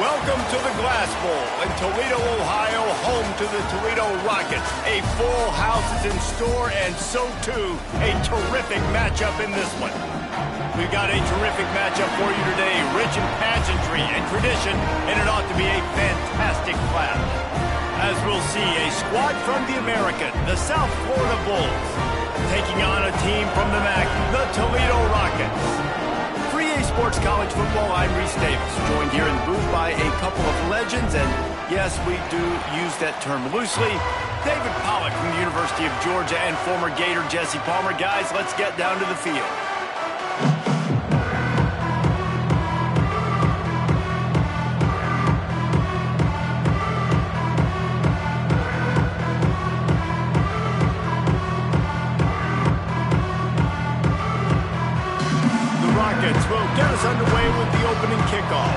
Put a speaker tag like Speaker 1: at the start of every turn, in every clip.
Speaker 1: Welcome to the Glass Bowl in Toledo, Ohio, home to the Toledo Rockets. A full house is in store, and so too a terrific matchup in this one. We've got a terrific matchup for you today, rich in pageantry and tradition, and it ought to be a fantastic clash. As we'll see, a squad from the American, the South Florida Bulls, taking on a team from the MAC, the Toledo Rockets. Sports College Football, I'm Reese Davis, joined here in the booth by a couple of legends, and yes, we do use that term loosely. David Pollack from the University of Georgia and former Gator Jesse Palmer. Guys, let's get down to the field. Will get us underway with the opening kickoff.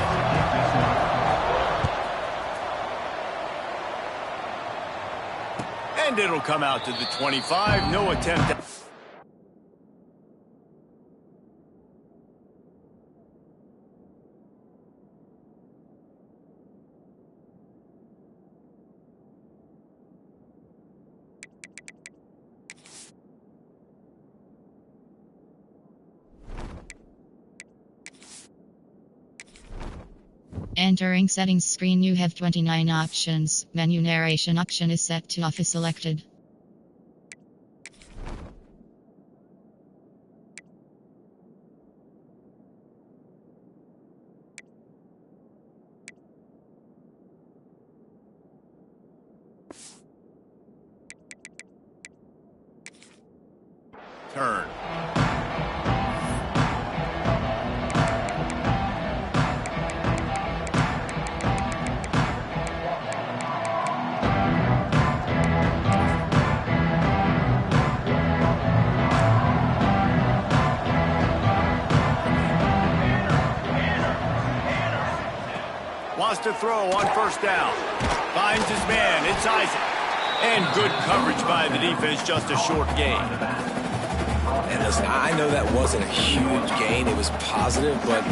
Speaker 1: And it'll come out to the 25. No attempt.
Speaker 2: Entering settings screen, you have 29 options. Menu narration option is set to off is selected.
Speaker 1: Turn. Wants to throw on first down. Finds his man. It's Isaac. And good coverage by the defense. Just a short gain.
Speaker 3: And listen, I know that wasn't a huge gain. It was positive, but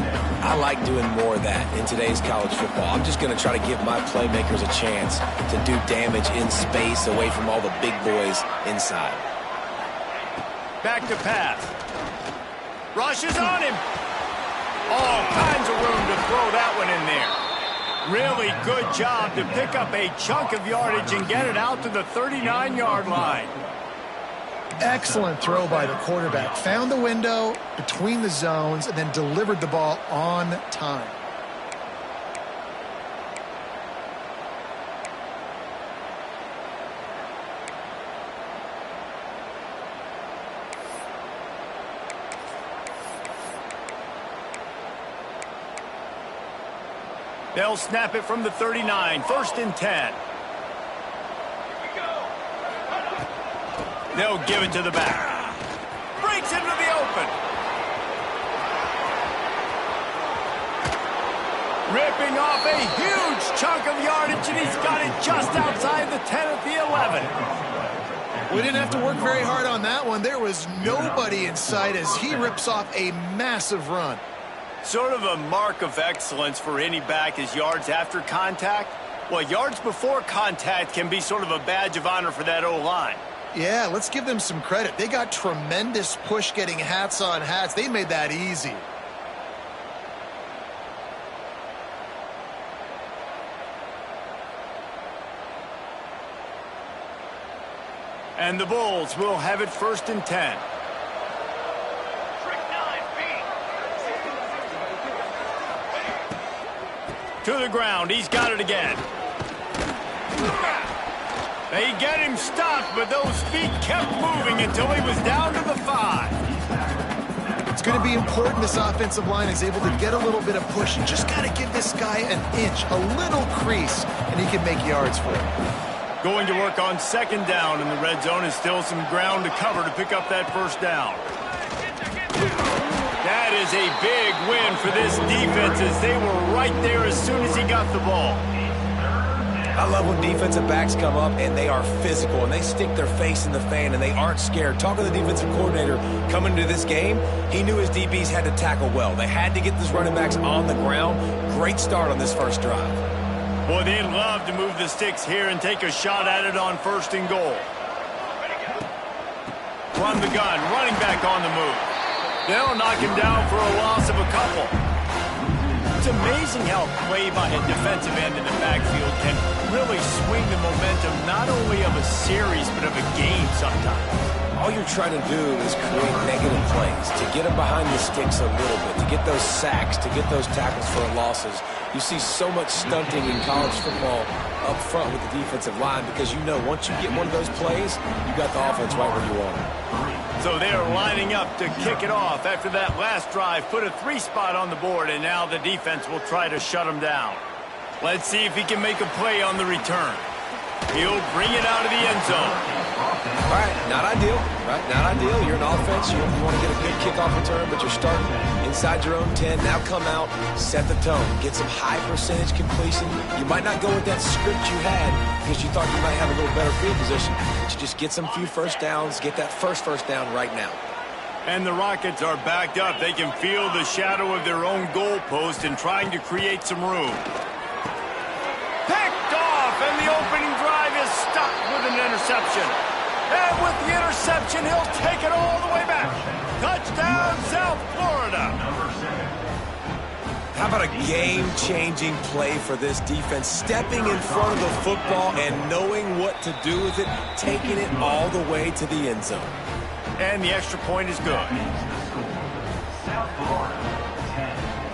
Speaker 3: I like doing more of that in today's college football. I'm just going to try to give my playmakers a chance to do damage in space away from all the big boys inside.
Speaker 1: Back to pass. Rushes on him. All kinds of room to throw that one in there. Really good job to pick up a chunk of yardage and get it out to the 39-yard line.
Speaker 4: Excellent throw by the quarterback. Found the window between the zones and then delivered the ball on time.
Speaker 1: They'll snap it from the 39, 1st and 10. They'll give it to the back. Breaks into the open. Ripping off a huge chunk of yardage, and he's got it just outside the 10 at the 11.
Speaker 4: We didn't have to work very hard on that one. There was nobody in sight as he rips off a massive run.
Speaker 1: Sort of a mark of excellence for any back is yards after contact. Well, yards before contact can be sort of a badge of honor for that O-line.
Speaker 4: Yeah, let's give them some credit. They got tremendous push getting hats on hats. They made that easy.
Speaker 1: And the Bulls will have it 1st and 10. To the ground. He's got it again. They get him stopped, but those feet kept moving until he was down to the 5.
Speaker 4: It's going to be important this offensive line is able to get a little bit of push. You just got to give this guy an inch, a little crease, and he can make yards for it.
Speaker 1: Going to work on 2nd down in the red zone is still some ground to cover to pick up that 1st down. That is a big win for this defense as they were right there as soon as he got the ball.
Speaker 3: I love when defensive backs come up and they are physical and they stick their face in the fan and they aren't scared. Talking to the defensive coordinator coming into this game, he knew his DBs had to tackle well. They had to get these running backs on the ground. Great start on this first drive.
Speaker 1: Boy, they'd love to move the sticks here and take a shot at it on 1st and goal. Run the gun, running back on the move. They'll knock him down for a loss of a couple. It's amazing how play by a defensive end in the backfield can really swing the momentum not only of a series but of a game sometimes.
Speaker 3: All you're trying to do is create negative plays, to get them behind the sticks a little bit, to get those sacks, to get those tackles for losses. You see so much stunting in college football up front with the defensive line because you know once you get one of those plays, you got the offense right where you want it.
Speaker 1: So they are lining up to kick it off after that last drive. Put a 3 spot on the board, and now the defense will try to shut him down. Let's see if he can make a play on the return. He'll bring it out of the end zone.
Speaker 3: All right, not ideal, right? Not ideal. You're an offense. You want to get a good kickoff return, but you're starting inside your own 10. Now come out, set the tone, get some high percentage completion. You might not go with that script you had because you thought you might have a little better field position, but you just get some few first downs, get that first down right now.
Speaker 1: And the Rockets are backed up. They can feel the shadow of their own goalpost and trying to create some room. Picked off, and the opening drive is stopped with an interception. And with the interception, he'll take it all the way back. Touchdown, South Florida.
Speaker 3: How about a game-changing play for this defense? Stepping in front of the football and knowing what to do with it, taking it all the way to the end zone.
Speaker 1: And the extra point is good.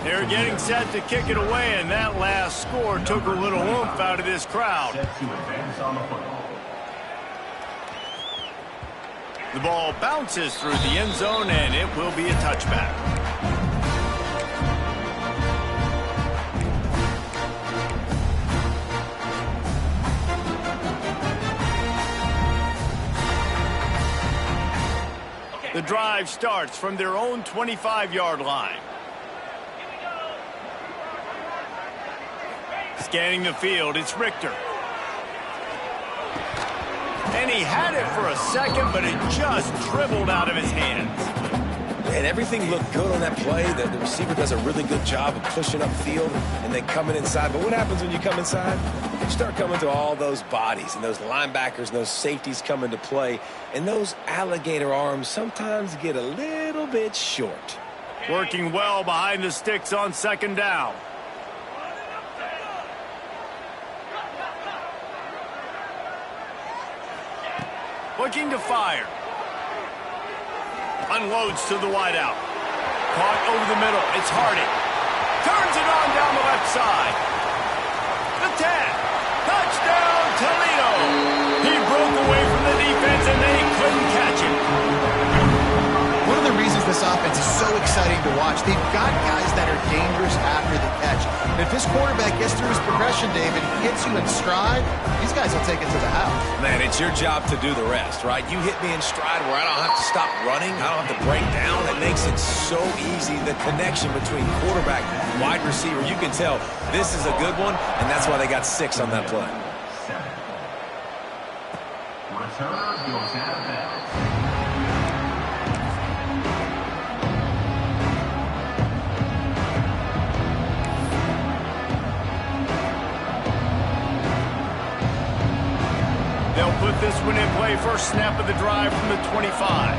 Speaker 1: They're getting set to kick it away, and that last score took a little oomph out of this crowd. The ball bounces through the end zone, and it will be a touchback. The drive starts from their own 25-yard line. Scanning the field, it's Richter. And he had it for a second, but it just dribbled out of his hands.
Speaker 3: And everything looked good on that play. The receiver does a really good job of pushing upfield and then coming inside. But what happens when you come inside? You start coming to all those bodies and those linebackers and those safeties come into play. And those alligator arms sometimes get a little bit short.
Speaker 1: Working well behind the sticks on 2nd down. Looking to fire. Unloads to the wideout. Caught over the middle. It's Hardy. Turns it on down the left side. The 10. Touchdown, Toledo. He broke away from the defense and they couldn't catch him.
Speaker 4: One of the reasons this offense is so exciting to watch, they've got guys that are dangerous after the catch. And if this quarterback gets through his progression, David, hits you in stride, these guys will take it to the house.
Speaker 3: Man, it's your job to do the rest, right? You hit me in stride where I don't have to stop running. I don't have to break down. It makes it so easy. The connection between quarterback and wide receiver, you can tell this is a good one, and that's why they got 6 on that play.
Speaker 5: Return goes out of bounds.
Speaker 1: They'll put this one in play. First snap of the drive from the 25.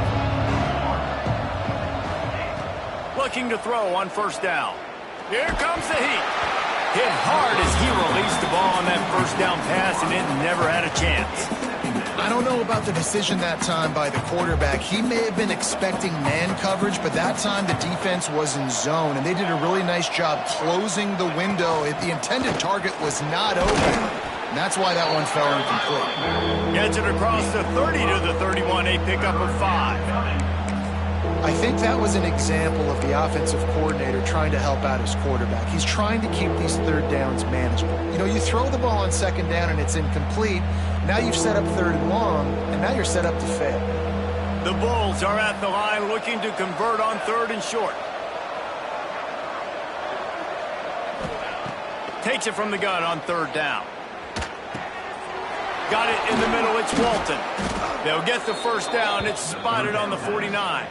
Speaker 1: Looking to throw on 1st down. Here comes the heat. Hit hard as he released the ball on that 1st down pass, and it never had a chance.
Speaker 4: I don't know about the decision that time by the quarterback. He may have been expecting man coverage, but that time the defense was in zone, and they did a really nice job closing the window. The intended target was not open. And that's why that one fell incomplete.
Speaker 1: Gets it across the 30 to the 31, a pickup of 5.
Speaker 4: I think that was an example of the offensive coordinator trying to help out his quarterback. He's trying to keep these 3rd downs manageable. You know, you throw the ball on 2nd down and it's incomplete. Now you've set up 3rd and long, and now you're set up to fail.
Speaker 1: The Bulls are at the line looking to convert on 3rd and short. Takes it from the gun on 3rd down. got it in the middle. It's Walton. They'll get the first down. It's spotted on the 49.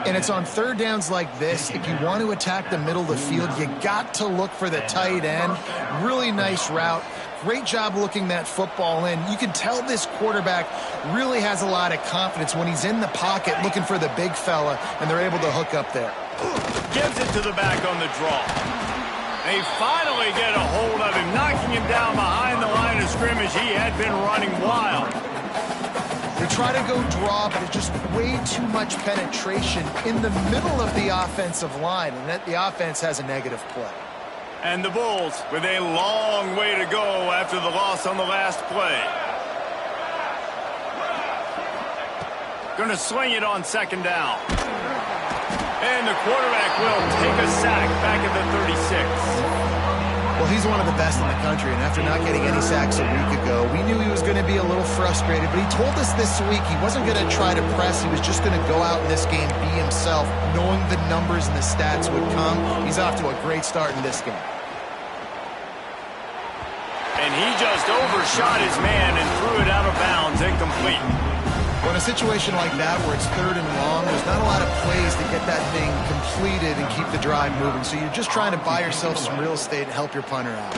Speaker 4: And it's on third downs like this. If you want to attack the middle of the field, you got to look for the tight end. Really nice route. Great job looking that football in. You can tell this quarterback really has a lot of confidence when he's in the pocket looking for the big fella, and they're able to hook up there.
Speaker 1: Gives it to the back on the draw. They finally get a hold of him, knocking him down behind the line of scrimmage. He had been running wild.
Speaker 4: They try to go draw, but it's just way too much penetration in the middle of the offensive line, and that the offense has a negative play.
Speaker 1: And the Bulls with a long way to go after the loss on the last play. Going to sling it on second down. And the quarterback will take a sack back at the 36.
Speaker 4: Well, he's one of the best in the country, and after not getting any sacks a week ago, we knew he was going to be a little frustrated, but he told us this week he wasn't going to try to press. He was just going to go out in this game, be himself, knowing the numbers and the stats would come. He's off to a great start in this game.
Speaker 1: And he just overshot his man and threw it out of bounds, incomplete.
Speaker 4: Well, in a situation like that where it's third and long, there's not a lot of plays to get that thing completed and keep the drive moving. So you're just trying to buy yourself some real estate and help your punter out.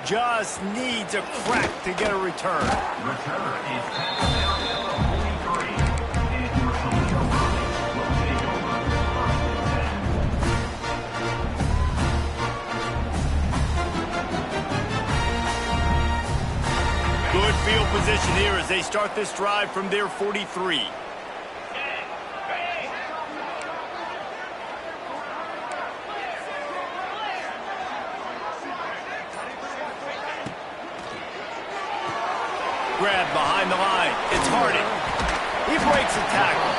Speaker 1: Just needs a crack to get a return.
Speaker 5: Return is pass down 43. And your Toledo Rockets will take over
Speaker 1: Good field position here as they start this drive from their 43. Grab behind the line. It's Harden. He breaks a tackle.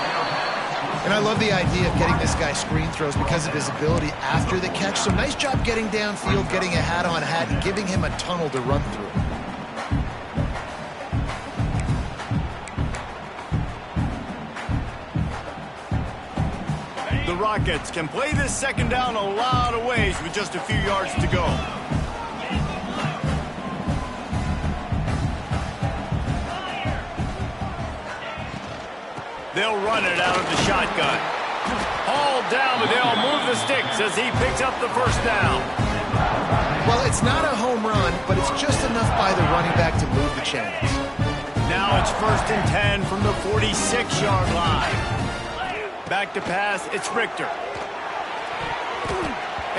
Speaker 4: And I love the idea of getting this guy screen throws because of his ability after the catch. So nice job getting downfield, getting a hat-on-hat, and giving him a tunnel to run through.
Speaker 1: The Rockets can play this second down a lot of ways with just a few yards to go. They'll run it out of the shotgun. Hauled down, but they'll move the sticks as he picks up the first down.
Speaker 4: Well, it's not a home run, but it's just enough by the running back to move the chains.
Speaker 1: Now it's 1st and 10 from the 46-yard line. Back to pass, it's Richter.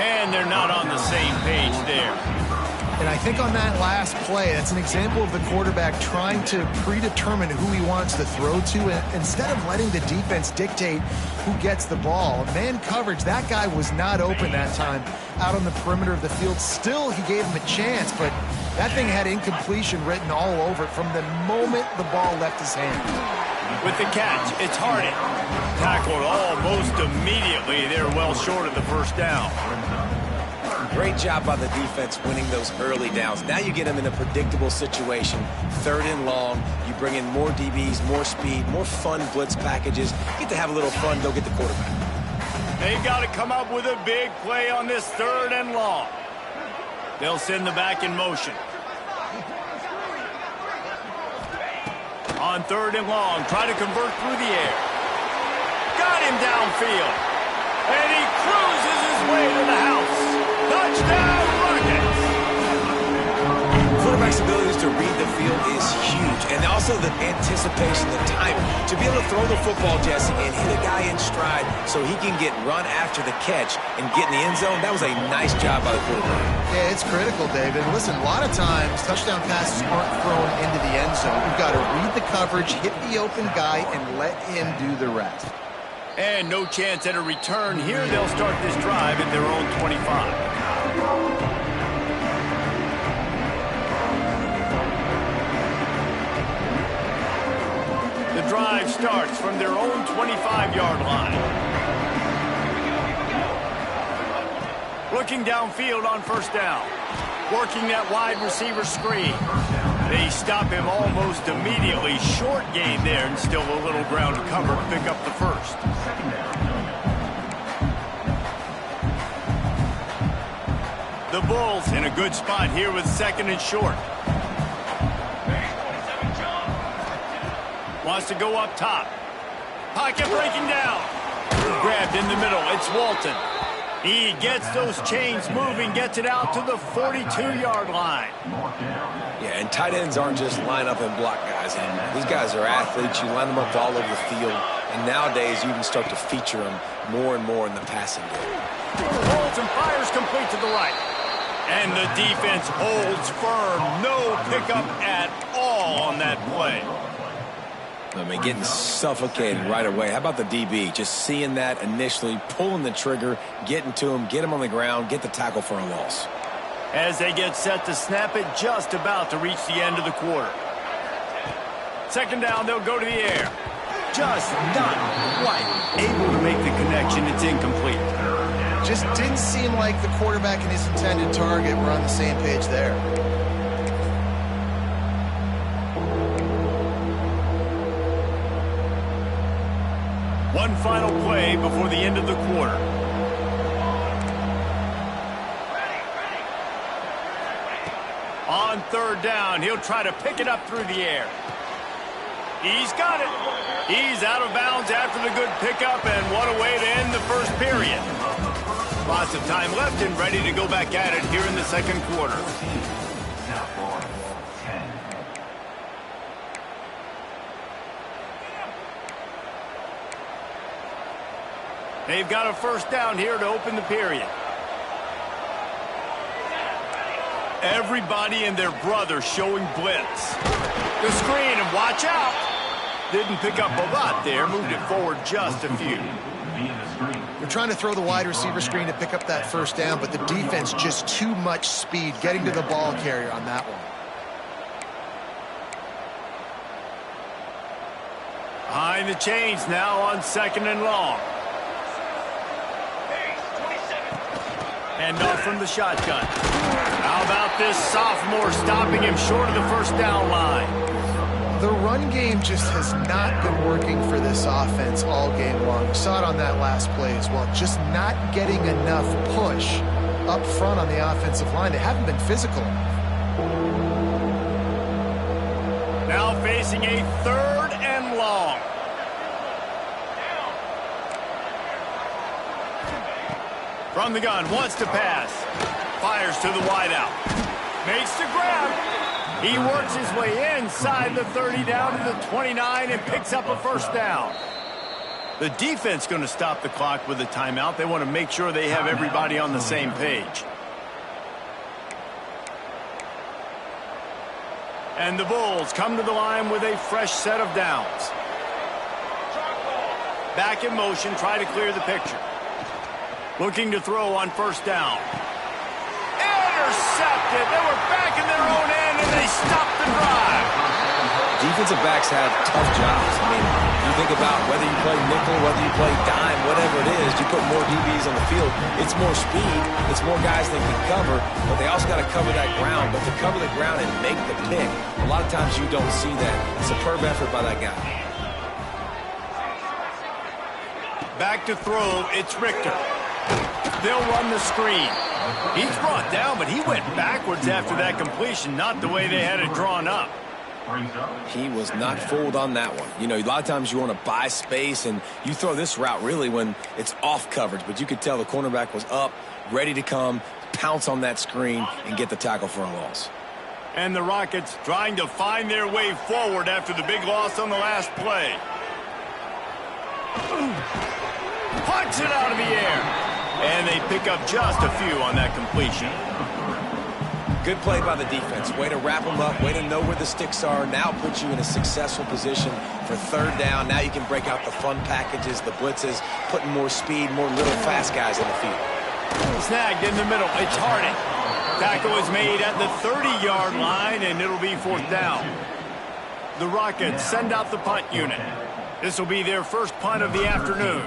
Speaker 1: And they're not on the same page there.
Speaker 4: And I think on that last play, that's an example of the quarterback trying to predetermine who he wants to throw to, and instead of letting the defense dictate who gets the ball. Man coverage, that guy was not open that time out on the perimeter of the field. Still, he gave him a chance, but that thing had incompletion written all over it from the moment the ball left his hand.
Speaker 1: With the catch, it's Harden. Tackled almost immediately. They're well short of the first down.
Speaker 3: Great job by the defense winning those early downs. Now you get them in a predictable situation. 3rd and long. You bring in more DBs, more speed, more fun blitz packages. Get to have a little fun, go get the quarterback.
Speaker 1: They've got to come up with a big play on this 3rd and long. They'll send the back in motion. On 3rd and long, try to convert through the air. Got him downfield. And he cruises his way to the house. Touchdown, Rockets!
Speaker 3: Quarterback's abilities to read the field is huge. And also the anticipation, the timing. To be able to throw the football, Jesse, and hit a guy in stride so he can get run after the catch and get in the end zone, that was a nice job by the quarterback.
Speaker 4: Yeah, it's critical, David. Listen, a lot of times, touchdown passes aren't thrown into the end zone. You've got to read the coverage, hit the open guy, and let him do the rest.
Speaker 1: And no chance at a return here. They'll start this drive at their own 25. The drive starts from their own 25-yard line. Looking downfield on first down. Working that wide receiver screen. They stop him almost immediately. Short gain there and still a little ground to cover to pick up the first. The Bulls in a good spot here with 2nd and short. Wants to go up top. Pocket breaking down. Grabbed in the middle. It's Walton. He gets those chains moving, gets it out to the 42-yard line.
Speaker 3: Yeah, and tight ends aren't just line up and block guys. And these guys are athletes. You line them up all over the field. And nowadays, you can start to feature them more and more in the passing game.
Speaker 1: Holds and fires complete to the right. And the defense holds firm. No pickup at all on that play.
Speaker 3: I mean, getting suffocated right away. How about the DB? Just seeing that initially, pulling the trigger, getting to him, get him on the ground, get the tackle for a loss.
Speaker 1: As they get set to snap it, just about to reach the end of the quarter. Second down, they'll go to the air. Just not quite able to make the connection. It's incomplete.
Speaker 4: Just didn't seem like the quarterback and his intended target were on the same page there.
Speaker 1: One final play before the end of the quarter. On third down, he'll try to pick it up through the air. He's got it. He's out of bounds after the good pickup, and what a way to end the first period. Lots of time left and ready to go back at it here in the second quarter. They've got a first down here to open the period. Everybody and their brother showing blitz. The screen, and watch out. Didn't pick up a lot there, moved it forward just a few.
Speaker 4: They're trying to throw the wide receiver screen to pick up that first down, but the defense just too much speed getting to the ball carrier on that one.
Speaker 1: Behind the chains now on second and long. Hand off from the shotgun. How about this sophomore stopping him short of the first down line?
Speaker 4: The run game just has not been working for this offense all game long. We saw it on that last play as well. Just not getting enough push up front on the offensive line. They haven't been physical enough.
Speaker 1: Now facing a third and long. From the gun, wants to pass. Fires to the wideout. Makes the grab. He works his way inside the 30 down to the 29 and picks up a first down. The defense going to stop the clock with a timeout. They want to make sure they have everybody on the same page. And the Bulls come to the line with a fresh set of downs. Back in motion, try to clear the picture. Looking to throw on first down. Intercepted. They were back in their own end, and they stopped the drive.
Speaker 3: Defensive backs have tough jobs. I mean, you think about whether you play nickel, whether you play dime, whatever it is, you put more DBs on the field. It's more speed. It's more guys that can cover, but they also got to cover that ground. But to cover the ground and make the pick, a lot of times you don't see that. Superb effort by that guy.
Speaker 1: Back to throw, it's Richter. They'll run the screen. He's brought down, but he went backwards after that completion, not the way they had it drawn up.
Speaker 3: He was not fooled on that one. You know, a lot of times you want to buy space, and you throw this route really when it's off coverage, but you could tell the cornerback was up, ready to come, pounce on that screen, and get the tackle for a loss.
Speaker 1: And the Rockets trying to find their way forward after the big loss on the last play. Punch it out of the air. And they pick up just a few on that completion.
Speaker 3: Good play by the defense. Way to wrap them up. Way to know where the sticks are. Now put you in a successful position for third down. Now you can break out the fun packages, the blitzes, putting more speed, more little fast guys in the field.
Speaker 1: Snagged in the middle. It's Harding. Tackle is made at the 30-yard line, and it'll be fourth down. The Rockets send out the punt unit. This will be their first punt of the afternoon.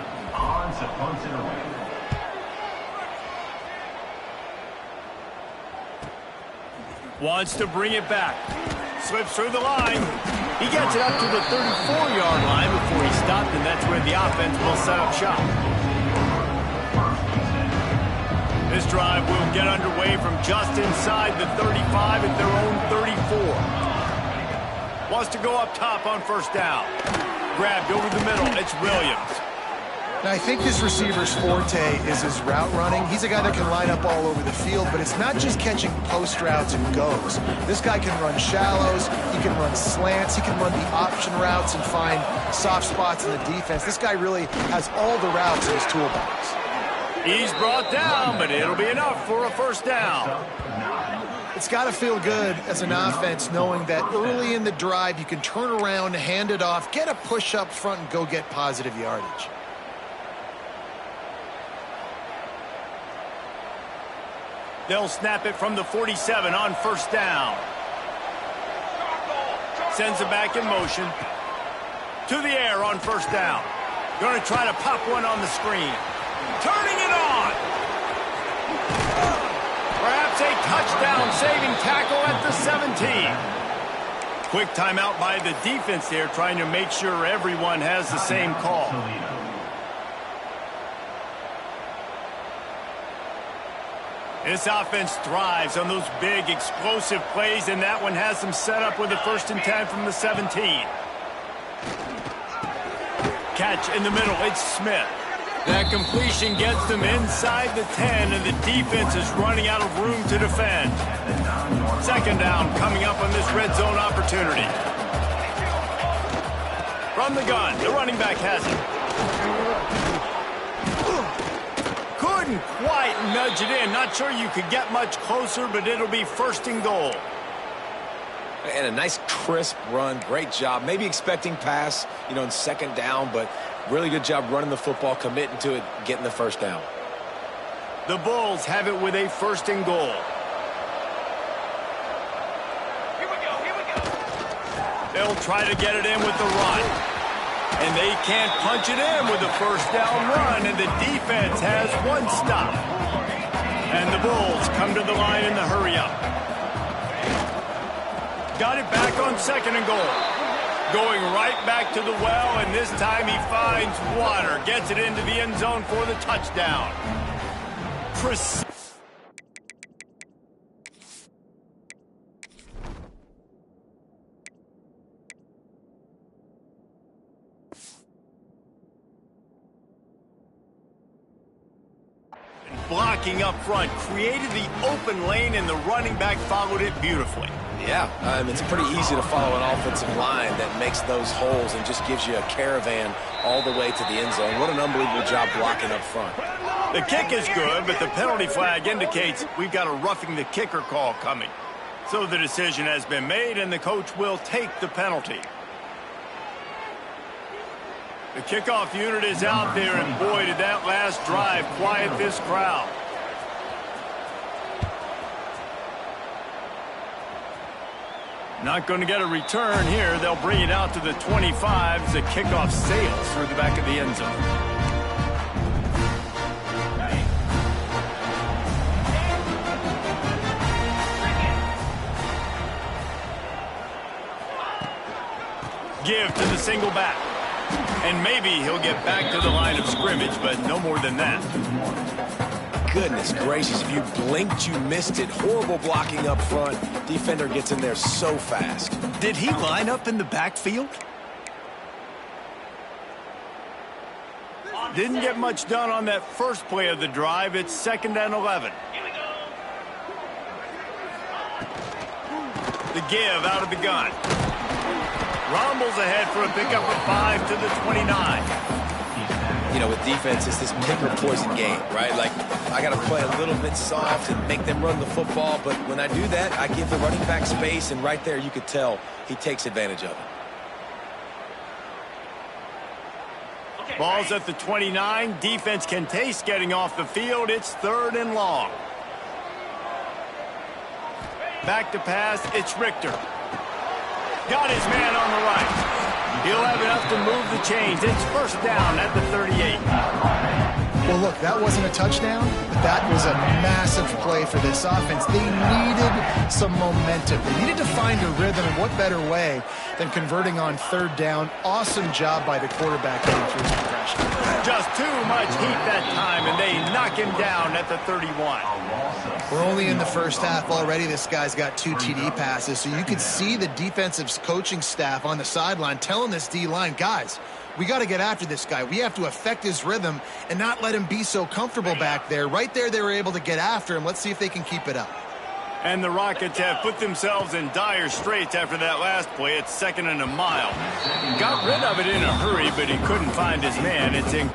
Speaker 1: Wants to bring it back. Slips through the line. He gets it up to the 34-yard line before he stopped, and that's where the offense will set up shop. This drive will get underway from just inside the 35 at their own 34. Wants to go up top on first down. Grabbed over the middle. It's Williams.
Speaker 4: Now, I think this receiver's forte is his route running. He's a guy that can line up all over the field, but it's not just catching post routes and goes. This guy can run shallows, he can run slants, he can run the option routes and find soft spots in the defense. This guy really has all the routes in his toolbox.
Speaker 1: He's brought down, but it'll be enough for a first down.
Speaker 4: It's got to feel good as an offense knowing that early in the drive you can turn around, hand it off, get a push up front, and go get positive yardage.
Speaker 1: They'll snap it from the 47 on first down. Sends it back in motion. To the air on first down. Going to try to pop one on the screen. Turning it on. Perhaps a touchdown-saving tackle at the 17. Quick timeout by the defense there, trying to make sure everyone has the same call. This offense thrives on those big, explosive plays, and that one has them set up with a 1st and 10 from the 17. Catch in the middle, it's Smith. That completion gets them inside the 10, and the defense is running out of room to defend. 2nd down coming up on this red zone opportunity. From the gun, the running back has it. Couldn't quite nudge it in. Not sure you could get much closer, but it'll be 1st and goal.
Speaker 3: And a nice crisp run. Great job. Maybe expecting pass, in 2nd down, but really good job running the football, committing to it, getting the 1st down.
Speaker 1: The Bulls have it with a 1st and goal. Here we go. They'll try to get it in with the run. And they can't punch it in with a 1st down run, and the defense has one stop. And the Bulls come to the line in the hurry-up. Got it back on 2nd and goal. Going right back to the well, and this time he finds water. Gets it into the end zone for the touchdown. Blocking up front, created the open lane, and the running back followed it beautifully.
Speaker 3: Yeah, it's pretty easy to follow an offensive line that makes those holes and just gives you a caravan all the way to the end zone. What an unbelievable job blocking up front.
Speaker 1: The kick is good, but the penalty flag indicates we've got a roughing the kicker call coming. So the decision has been made, and the coach will take the penalty. The kickoff unit is out there, and boy, did that last drive quiet this crowd. Not going to get a return here. They'll bring it out to the 25 as the kickoff sails through the back of the end zone. Give to the single back. And maybe he'll get back to the line of scrimmage, but no more than that.
Speaker 3: Goodness gracious, if you blinked, you missed it. Horrible blocking up front. Defender gets in there so fast.
Speaker 1: Did he line up in the backfield? Didn't get much done on that first play of the drive. It's 2nd and 11. The give out of the gun. Rumbles ahead for a pickup of 5 to the 29.
Speaker 3: With defense, it's this pick or poison game, right? Like, I got to play a little bit soft and make them run the football, but when I do that, I give the running back space, and right there you could tell he takes advantage of it.
Speaker 1: Ball's at the 29. Defense can taste getting off the field. It's 3rd and long. Back to pass. It's Richter. Got his man on the right. He'll have enough to move the chains. It's 1st down at the 38.
Speaker 4: Well, look, that wasn't a touchdown, but that was a massive play for this offense. They needed some momentum. They needed to find a rhythm, and what better way than converting on third down. Awesome job by the quarterback getting through some pressure.
Speaker 1: Just too much heat that time, and they knock him down at the 31.
Speaker 4: We're only in the first half already. This guy's got 2 TD passes, so you could see the defensive coaching staff on the sideline telling this D-line, guys, we got to get after this guy. We have to affect his rhythm and not let him be so comfortable back there. Right there, they were able to get after him. Let's see if they can keep it up.
Speaker 1: And the Rockets have put themselves in dire straits after that last play. It's 2nd and a mile. Got rid of it in a hurry, but he couldn't find his man. It's in.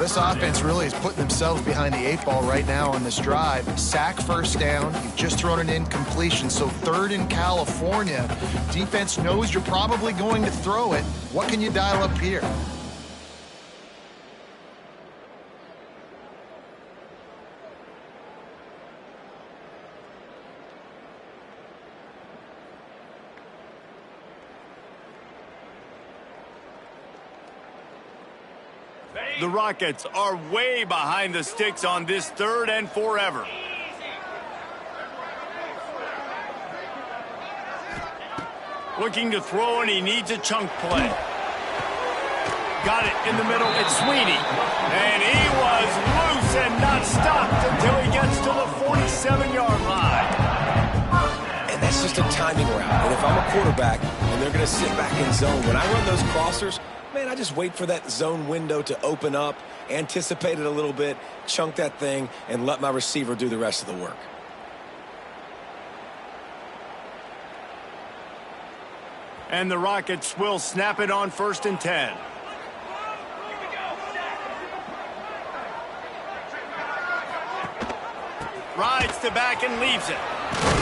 Speaker 4: This offense really is putting themselves behind the 8 ball right now on this drive. Sack first down. You've just thrown an incompletion. So 3rd in California. Defense knows you're probably going to throw it. What can you dial up here?
Speaker 1: The Rockets are way behind the sticks on this 3rd and forever. Looking to throw, and he needs a chunk play. Got it in the middle. It's Sweeney. And he was loose and not stopped until he gets to the 47-yard line.
Speaker 3: And that's just a timing route. And if I'm a quarterback and they're going to sit back in zone, when I run those crossers, man, I just wait for that zone window to open up, anticipate it a little bit, chunk that thing, and let my receiver do the rest of the work.
Speaker 1: And the Rockets will snap it on 1st and 10. Rides to back and leaves it.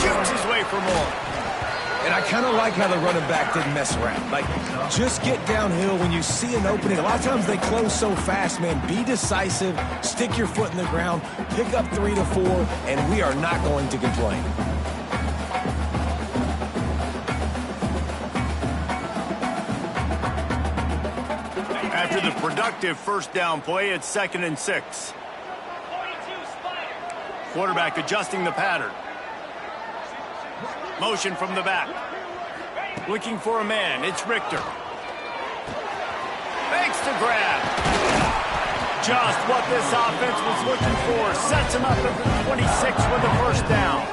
Speaker 1: Jukes his way for more.
Speaker 3: And I kind of like how the running back didn't mess around. Like, just get downhill when you see an opening. A lot of times they close so fast, man. Be decisive, stick your foot in the ground, pick up 3 to 4, and we are not going to complain.
Speaker 1: After the productive first down play, it's 2nd and 6. Quarterback adjusting the pattern. Motion from the back. Looking for a man. It's Richter. Makes the grab. Just what this offense was looking for. Sets him up at the 26 with a first down.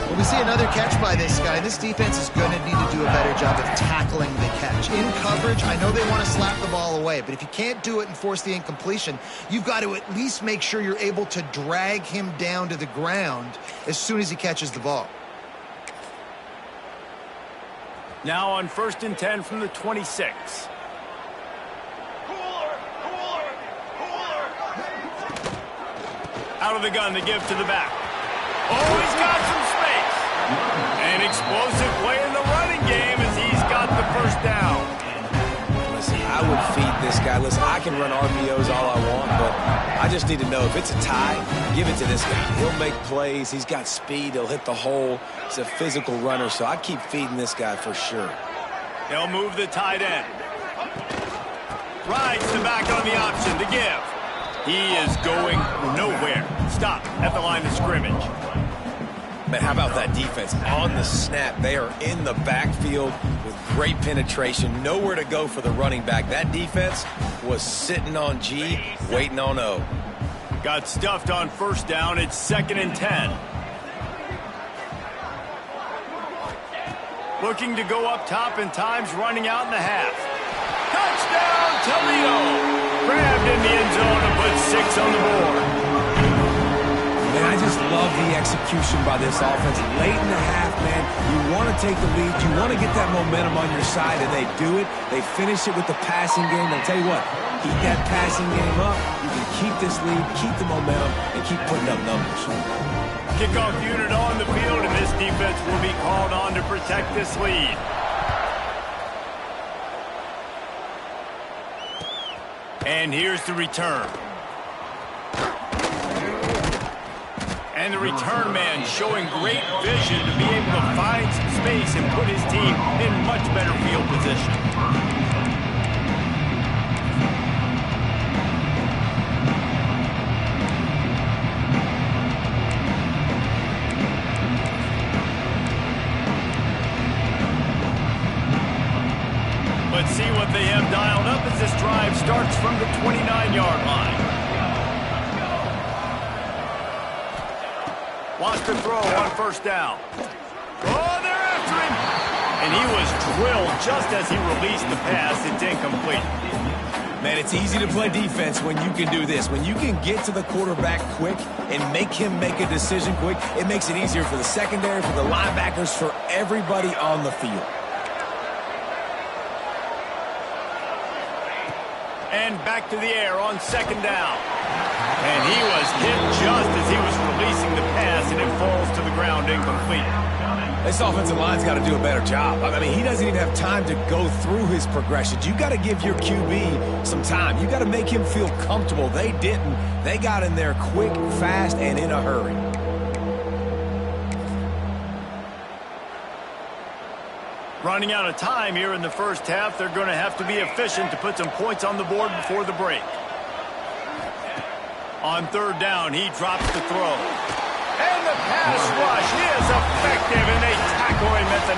Speaker 4: Well, we see another catch by this guy. This defense is going to need to do a better job of tackling the catch. In coverage, I know they want to slap the ball away, but if you can't do it and force the incompletion, you've got to at least make sure you're able to drag him down to the ground as soon as he catches the ball.
Speaker 1: Now on 1st and 10 from the 26. Out of the gun to give to the back. Oh, he's got some space. An explosive play in the running game as he's got the first down.
Speaker 3: Listen, I would feed this guy. Listen, I can run RPOs all I want, but I just need to know if it's a tie, give it to this guy. He'll make plays. He's got speed. He'll hit the hole. He's a physical runner, so I keep feeding this guy for sure.
Speaker 1: They'll move the tight end. Rides the back on the option to give. He is going nowhere. Stop at the line of scrimmage.
Speaker 3: Man, how about that defense? On the snap, they are in the backfield with great penetration. Nowhere to go for the running back. That defense was sitting on G, waiting on O.
Speaker 1: Got stuffed on first down. It's 2nd and 10. Looking to go up top, and time's running out in the half. Touchdown, Toledo! Grabbed in the end zone and put 6 on the board.
Speaker 3: Man, I just love the execution by this offense. Late in the half, man, you want to take the lead. You want to get that momentum on your side, and they do it. They finish it with the passing game. I'll tell you what, keep that passing game up. You can keep this lead, keep the momentum, and keep putting up numbers.
Speaker 1: Kickoff unit on the field, and this defense will be called on to protect this lead. And here's the return. And the return man showing great vision to be able to find some space and put his team in much better field position. Let's see what they have dialed up as this drive starts from the 29-yard line. Wants to throw on first down. Oh, they're after him. And he was drilled just as he released the pass. It's incomplete.
Speaker 3: Man, it's easy to play defense when you can do this. When you can get to the quarterback quick and make him make a decision quick, it makes it easier for the secondary, for the linebackers, for everybody on the field.
Speaker 1: And back to the air on second down. And he was hit just as he was releasing the pass, and it falls to the ground incomplete.
Speaker 3: This offensive line's got to do a better job. I mean, he doesn't even have time to go through his progressions. You got to give your QB some time. You got to make him feel comfortable. They didn't. They got in there quick, fast, and in a hurry.
Speaker 1: Running out of time here in the first half. They're going to have to be efficient to put some points on the board before the break. On third down, he drops the throw. And the pass rush is effective, and they tackle him at the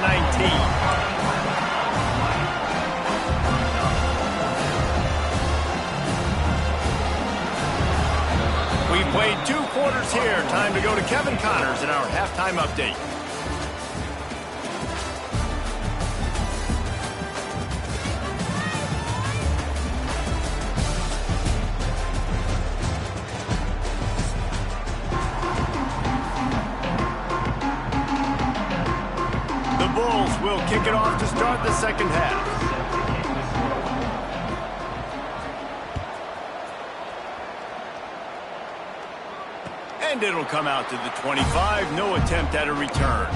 Speaker 1: 19. We played 2 quarters here. Time to go to Kevin Connors in our halftime update. Will kick it off to start the second half. And it'll come out to the 25. No attempt at a return.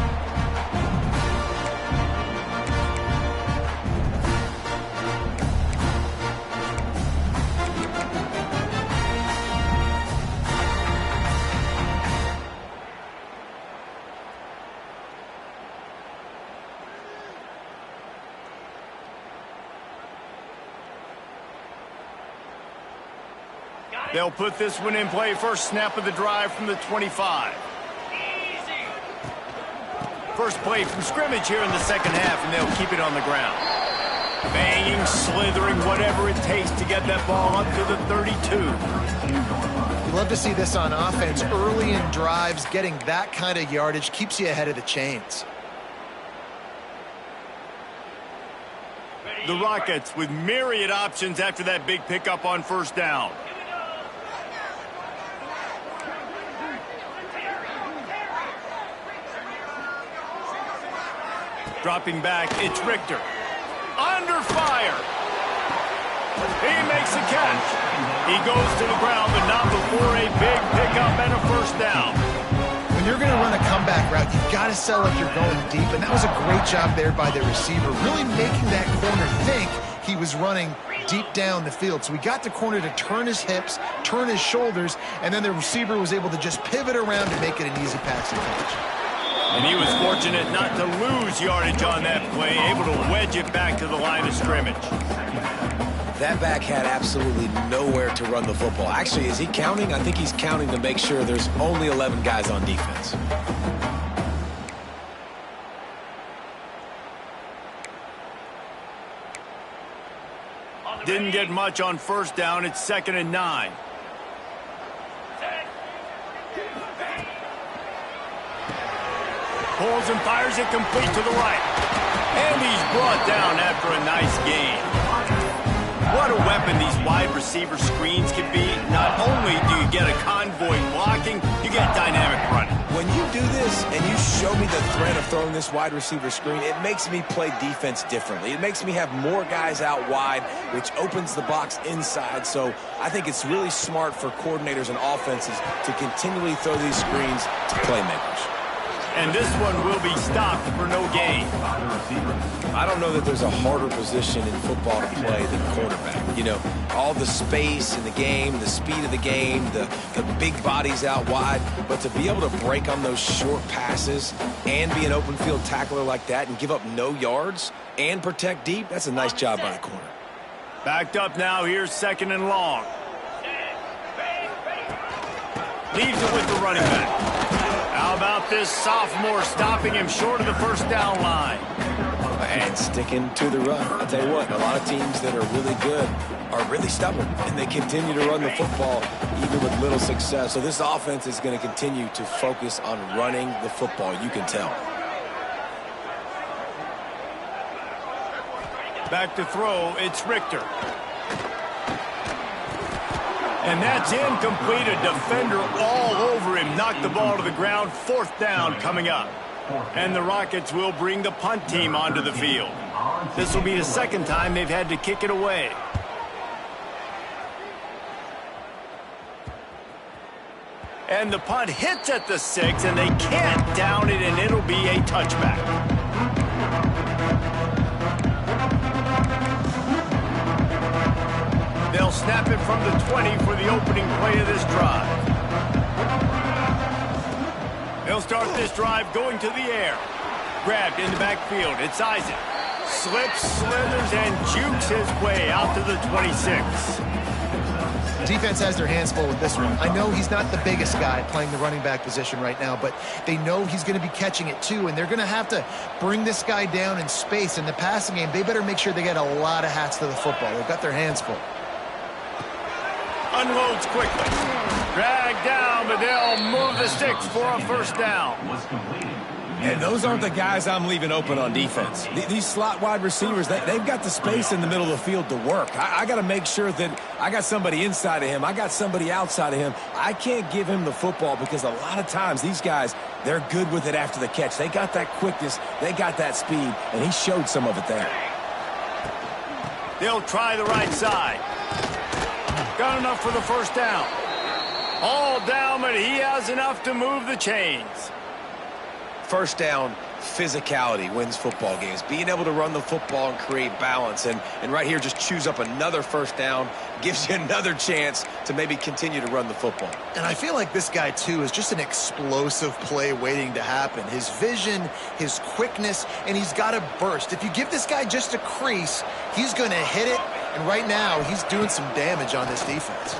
Speaker 1: They'll put this one in play. First snap of the drive from the 25. First play from scrimmage here in the second half, and they'll keep it on the ground. Banging, slithering, whatever it takes to get that ball up to the 32.
Speaker 4: You love to see this on offense. Early in drives, getting that kind of yardage keeps you ahead of the chains.
Speaker 1: The Rockets with myriad options after that big pickup on first down. Dropping back, it's Richter. Under fire. He makes a catch. He goes to the ground, but not before a big pickup and a first down.
Speaker 4: When you're going to run a comeback route, you've got to sell like you're going deep, and that was a great job there by the receiver, really making that corner think he was running deep down the field. So he got the corner to turn his hips, turn his shoulders, and then the receiver was able to just pivot around and make it an easy pass and catch.
Speaker 1: And he was fortunate not to lose yardage on that play, able to wedge it back to the line of scrimmage.
Speaker 3: That back had absolutely nowhere to run the football. Actually, is he counting? I think he's counting to make sure there's only 11 guys on defense.
Speaker 1: Didn't get much on first down. It's 2nd and 9. Pulls and fires it complete to the right. And he's brought down after a nice gain. What a weapon these wide receiver screens can be. Not only do you get a convoy blocking, you get dynamic running.
Speaker 3: When you do this and you show me the threat of throwing this wide receiver screen, it makes me play defense differently. It makes me have more guys out wide, which opens the box inside. So I think it's really smart for coordinators and offenses to continually throw these screens to playmakers.
Speaker 1: And this one will be stopped for no gain.
Speaker 3: I don't know that there's a harder position in football to play than quarterback. You know, all the space in the game, the speed of the game, the big bodies out wide. But to be able to break on those short passes and be an open field tackler like that and give up no yards and protect deep, that's a nice job by the corner.
Speaker 1: Backed up now, here's 2nd and long. Leaves it with the running back. How about this sophomore stopping him short of the first down line?
Speaker 3: And sticking to the run. I'll tell you what, a lot of teams that are really good are really stubborn, and they continue to run the football even with little success. So this offense is going to continue to focus on running the football, you can tell.
Speaker 1: Back to throw, it's Richter. And that's incomplete. A defender all over him. Knocked the ball to the ground. 4th down coming up. And the Rockets will bring the punt team onto the field. This will be the 2nd time they've had to kick it away. And the punt hits at the 6, and they can't down it, and it'll be a touchback. They'll snap it from the 20 for the opening play of this drive. They'll start this drive going to the air. Grabbed in the backfield. It's Isaac. Slips, slithers, and jukes his way out to the 26.
Speaker 4: Defense has their hands full with this one. I know he's not the biggest guy playing the running back position right now, but they know he's going to be catching it too, and they're going to have to bring this guy down in space. In the passing game, they better make sure they get a lot of hats to the football. They've got their hands full.
Speaker 1: Unloads quickly. Dragged down, but they'll move the sticks for a first down.
Speaker 3: And those aren't the guys I'm leaving open on defense. These slot wide receivers, they've got the space in the middle of the field to work. I got to make sure that I got somebody inside of him. I got somebody outside of him. I can't give him the football because a lot of times these guys, they're good with it after the catch. They got that quickness. They got that speed, and he showed some of it there.
Speaker 1: They'll try the right side. Got enough for the first down. All down, but he has enough to move the chains.
Speaker 3: First down, physicality wins football games. Being able to run the football and create balance. And right here, just choose up another first down. Gives you another chance to maybe continue to run the football.
Speaker 4: And I feel like this guy, too, is just an explosive play waiting to happen. His vision, his quickness, and he's got a burst. If you give this guy just a crease, he's going to hit it. And right now, he's doing some damage on this defense.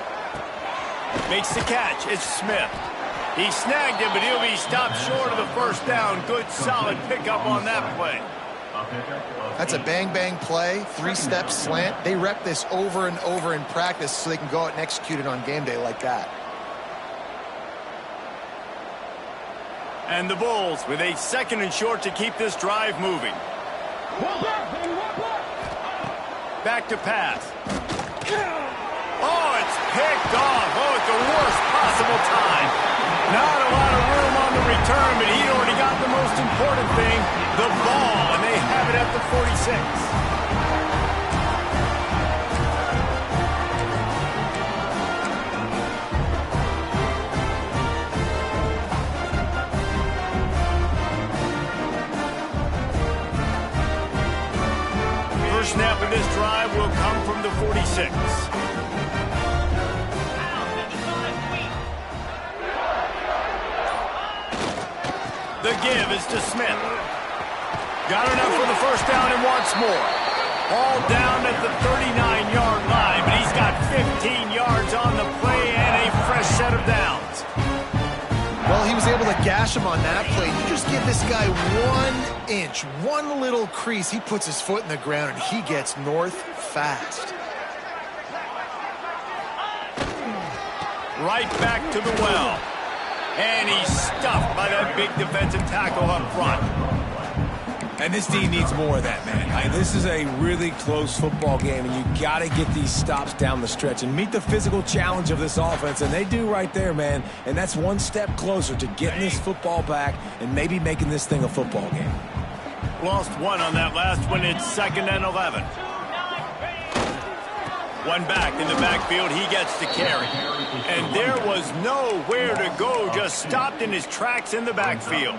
Speaker 1: Makes the catch. It's Smith. He snagged him, but he'll be stopped short of the first down. Good, solid pickup on that play.
Speaker 4: That's a bang-bang play, three-step slant. They rep this over and over in practice so they can go out and execute it on game day like that.
Speaker 1: And the Bulls with a second and short to keep this drive moving. Back to pass. Oh, it's picked off. Oh, at the worst possible time. Not a lot of room on the return, but he already got the most important thing, the ball, and they have it at the 46. First snap of this drive will come from the 46. The give is to Smith. Got enough for the first down and wants more. Ball down at the 39-yard line, but he's got 15 yards on the play and a fresh set of downs.
Speaker 4: Well, he was able to gash him on that play. You just give this guy 1 inch, one little crease. He puts his foot in the ground, and he gets north fast.
Speaker 1: Right back to the well. And he's stuffed by that big defensive tackle up front.
Speaker 3: And this team needs more of that, man. This is a really close football game, and you got to get these stops down the stretch and meet the physical challenge of this offense, and they do right there, man. And that's one step closer to getting this football back and maybe making this thing a football game.
Speaker 1: Lost one on that last one. It's 2nd and 11. One back in the backfield. He gets the carry. And there was nowhere to go. Just stopped in his tracks in the backfield.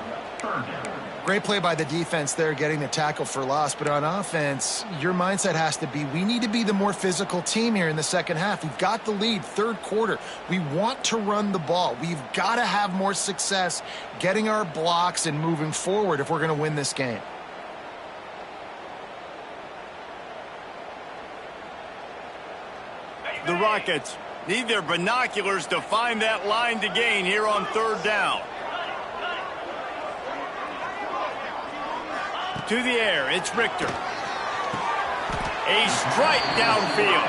Speaker 4: Great play by the defense there, getting the tackle for loss. But on offense, your mindset has to be, we need to be the more physical team here in the second half. We've got the lead, third quarter. We want to run the ball. We've got to have more success getting our blocks and moving forward if we're going to win this game.
Speaker 1: The Rockets need their binoculars to find that line to gain here on third down. To the air, it's Richter. A strike downfield.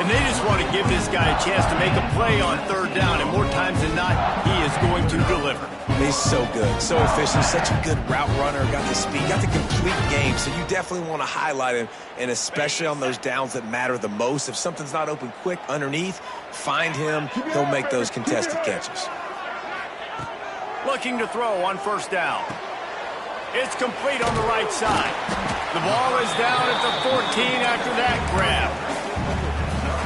Speaker 1: And they just want to give this guy a chance to make a play on third down, and more times than not, he is going to deliver.
Speaker 3: He's so good, so efficient, such a good route runner, got the speed, got the complete game, so you definitely want to highlight him, and especially on those downs that matter the most. If something's not open quick underneath, find him, he'll make those contested catches.
Speaker 1: Looking to throw on first down. It's complete on the right side. The ball is down at the 14 after that grab.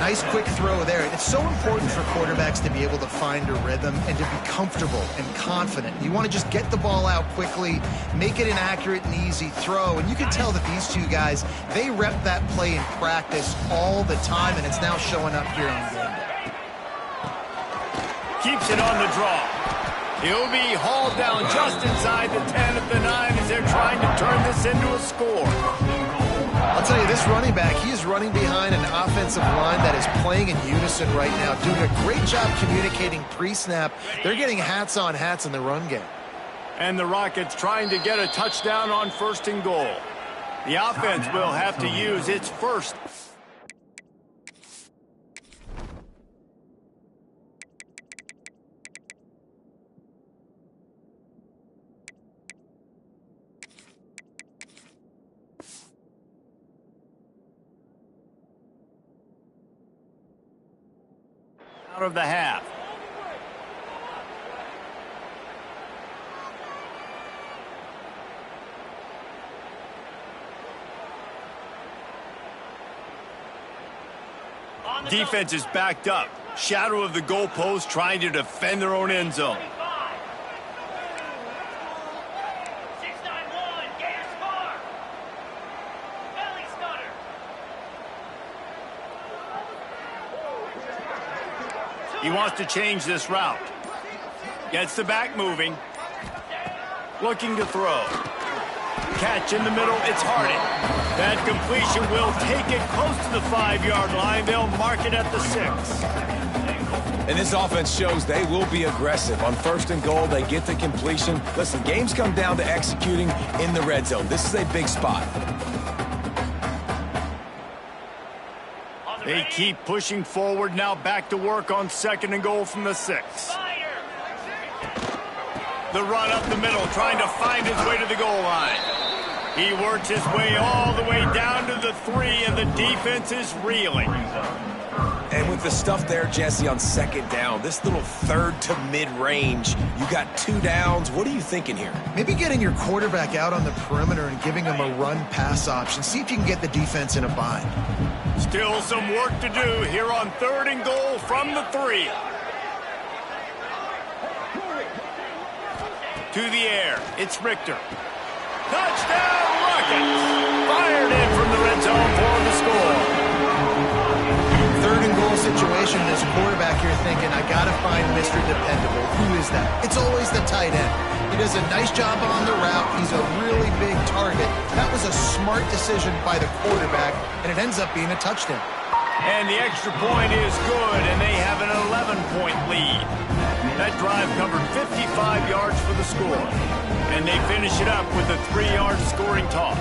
Speaker 4: Nice quick throw there. It's so important for quarterbacks to be able to find a rhythm and to be comfortable and confident. You want to just get the ball out quickly, make it an accurate and easy throw. And you can tell that these two guys, they rep that play in practice all the time, and it's now showing up here on game day.
Speaker 1: Keeps it on the draw. He'll be hauled down just inside the 10 at the 9 as they're trying to turn this into a score.
Speaker 4: I'll tell you, this running back, he is running behind an offensive line that is playing in unison right now, doing a great job communicating pre-snap. They're getting hats on hats in the run game.
Speaker 1: And the Rockets trying to get a touchdown on 1st and goal. The offense will have to use its first. Out of the half. Defense is backed up. Shadow of the goalpost trying to defend their own end zone. He wants to change this route. Gets the back moving. Looking to throw. Catch in the middle. It's Harden. That completion will take it close to the 5-yard line. They'll mark it at the 6.
Speaker 3: And this offense shows they will be aggressive. On 1st and goal, they get the completion. Listen, games come down to executing in the red zone. This is a big spot.
Speaker 1: They keep pushing forward, now back to work on 2nd and goal from the 6. The run up the middle, trying to find his way to the goal line. He works his way all the way down to the 3, and the defense is reeling.
Speaker 3: And with the stuff there, Jesse, on 2nd down, this little 3rd to mid-range, you got 2 downs. What are you thinking here?
Speaker 4: Maybe getting your quarterback out on the perimeter and giving him a run-pass option. See if you can get the defense in a bind.
Speaker 1: Still some work to do here on 3rd and goal from the 3. To the air, it's Richter. Touchdown Rockets! Fired in from the red zone for the score.
Speaker 4: 3rd and goal situation, and as a quarterback here thinking, I got to find Mr. Dependable. Who is that? It's always the tight end. He does a nice job on the route. He's a really big target. That was a smart decision by the quarterback, and it ends up being a touchdown.
Speaker 1: And the extra point is good, and they have an 11-point lead. That drive covered 55 yards for the score. And they finish it up with a 3-yard scoring toss.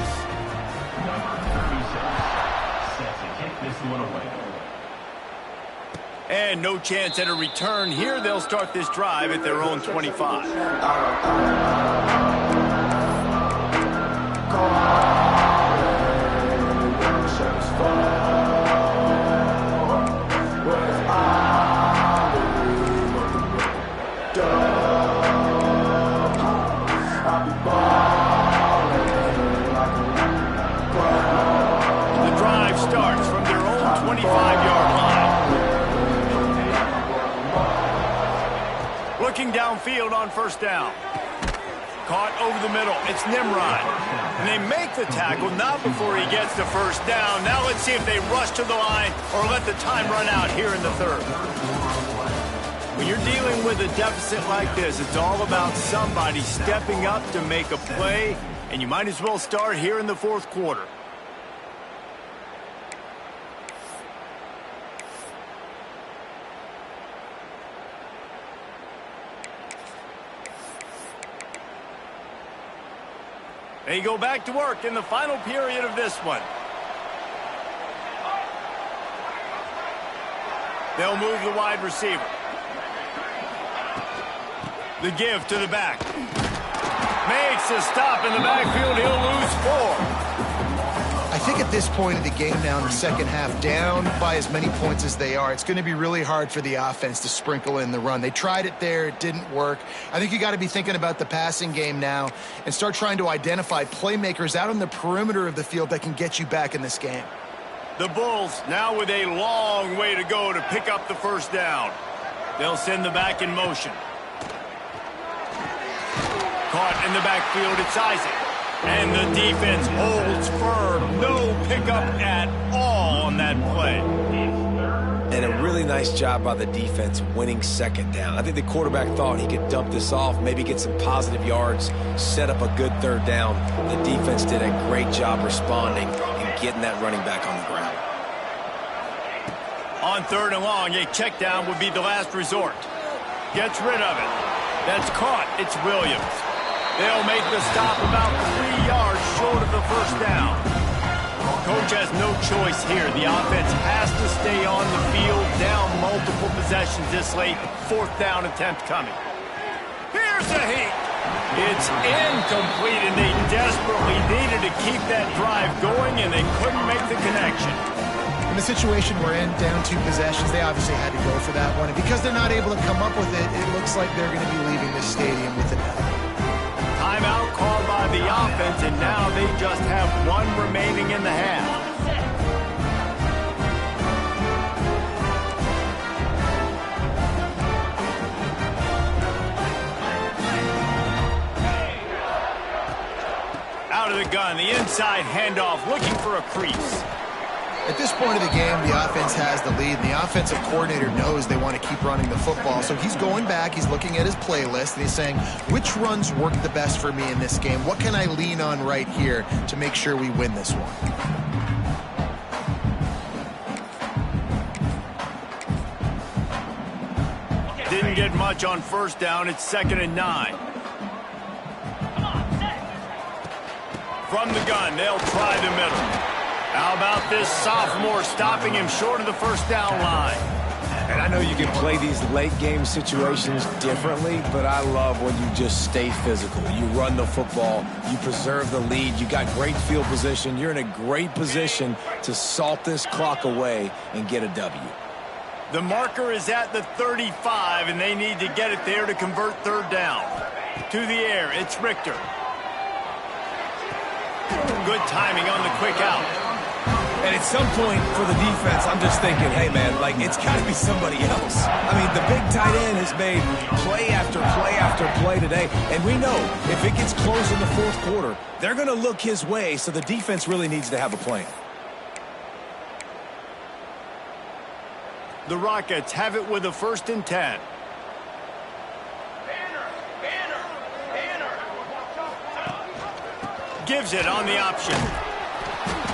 Speaker 5: Set to kick this one away.
Speaker 1: And no chance at a return here. They'll start this drive at their own 25. The drive starts from their own 25-yard line. Looking downfield on 1st down. Caught over the middle. It's Nimrod. And they make the tackle, not before he gets the 1st down. Now let's see if they rush to the line or let the time run out here in the 3rd. When you're dealing with a deficit like this, it's all about somebody stepping up to make a play, and you might as well start here in the 4th quarter. They go back to work in the final period of this one. They'll move the wide receiver. The give to the back. Makes a stop in the backfield. He'll lose 4.
Speaker 4: I think at this point of the game now in the second half, down by as many points as they are, it's going to be really hard for the offense to sprinkle in the run. They tried it there. It didn't work. I think you got to be thinking about the passing game now and start trying to identify playmakers out on the perimeter of the field that can get you back in this game.
Speaker 1: The Bulls now with a long way to go to pick up the first down. They'll send the back in motion. Caught in the backfield, it's Isaac. And the defense holds firm. No pickup at all on that play.
Speaker 3: And a really nice job by the defense winning second down. I think the quarterback thought he could dump this off, maybe get some positive yards, set up a good third down. The defense did a great job responding and getting that running back on the ground.
Speaker 1: On third and long, a check down would be the last resort. Gets rid of it. That's caught. It's Williams. They'll make the stop about 3 yards short of the first down. Coach has no choice here. The offense has to stay on the field, down multiple possessions this late. Fourth down attempt coming. Here's a heat. It's incomplete, and they desperately needed to keep that drive going, and they couldn't make the connection.
Speaker 4: In the situation we're in, down 2 possessions, they obviously had to go for that one. And because they're not able to come up with it, it looks like they're going to be leaving this stadium with an L.
Speaker 1: Timeout called by the offense, and now they just have 1 remaining in the half. Out of the gun, the inside handoff, looking for a crease.
Speaker 4: At this point of the game, the offense has the lead, and the offensive coordinator knows they want to keep running the football. So he's going back, he's looking at his playlist, and he's saying, which runs work the best for me in this game? What can I lean on right here to make sure we win this one?
Speaker 1: Didn't get much on first down. It's 2nd and 9. From the gun, they'll try the middle. How about this sophomore stopping him short of the first down line?
Speaker 3: And I know you can play these late game situations differently, but I love when you just stay physical. You run the football, you preserve the lead, you got great field position, you're in a great position to salt this clock away and get a W.
Speaker 1: The marker is at the 35, and they need to get it there to convert third down. To the air, it's Richter. Good timing on the quick out.
Speaker 3: And at some point for the defense, I'm just thinking, hey, man, like, it's got to be somebody else. I mean, the big tight end has made play after play after play today. And we know if it gets close in the fourth quarter, they're going to look his way, so the defense really needs to have a plan.
Speaker 1: The Rockets have it with a 1st and 10. Gives it on the option.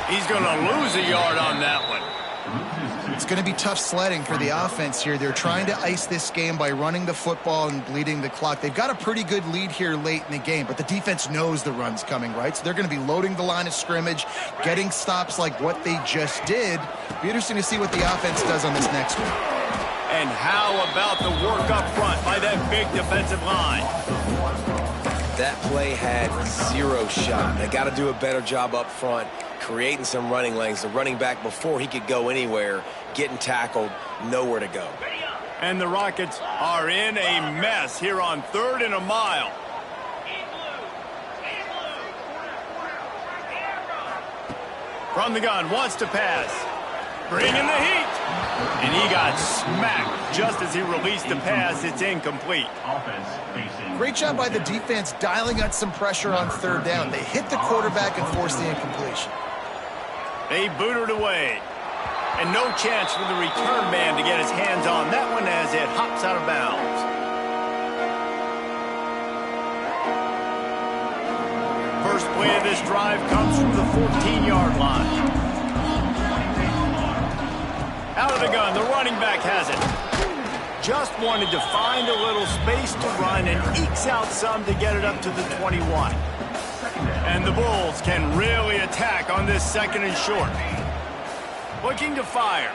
Speaker 1: He's going to lose a yard on that one.
Speaker 4: It's going to be tough sledding for the offense here. They're trying to ice this game by running the football and bleeding the clock. They've got a pretty good lead here late in the game, but the defense knows the run's coming, right? So they're going to be loading the line of scrimmage, getting stops like what they just did. Be interesting to see what the offense does on this next one.
Speaker 1: And how about the work up front by that big defensive line?
Speaker 3: That play had 0 shot. They got to do a better job up front, creating some running lanes. The running back, before he could go anywhere, getting tackled, nowhere to go.
Speaker 1: And the Rockets are in a mess here on 3rd and a mile. From the gun, wants to pass. Bringing the heat. And he got smacked just as he released the pass. It's incomplete.
Speaker 4: Great job by the defense dialing out some pressure on 3rd down. They hit the quarterback and forced the incompletion.
Speaker 1: They booted away. And no chance for the return man to get his hands on that one as it hops out of bounds. First play of this drive comes from the 14-yard line. Out of the gun, the running back has it. Just wanted to find a little space to run and ekes out some to get it up to the 21. And the Bulls can really attack on this 2nd and short. Looking to fire.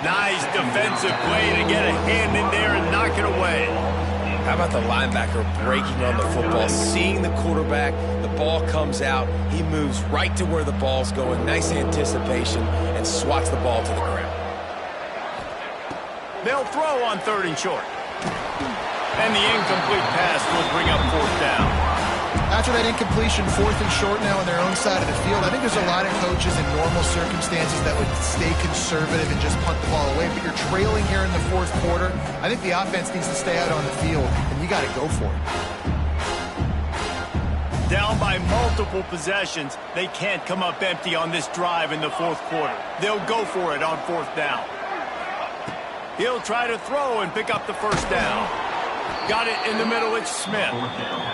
Speaker 1: Nice defensive play to get a hand in there and knock it away.
Speaker 3: How about the linebacker breaking on the football, seeing the quarterback, the ball comes out, he moves right to where the ball's going, nice anticipation, and swats the ball to the ground.
Speaker 1: They'll throw on 3rd and short. And the incomplete pass will bring up 4th down.
Speaker 4: After that incompletion, 4th and short now on their own side of the field, I think there's a lot of coaches in normal circumstances that would stay conservative and just punt the ball away. But you're trailing here in the 4th quarter. I think the offense needs to stay out on the field, and you got to go for it.
Speaker 1: Down by multiple possessions, they can't come up empty on this drive in the 4th quarter. They'll go for it on 4th down. He'll try to throw and pick up the 1st down. Got it in the middle, it's Smith.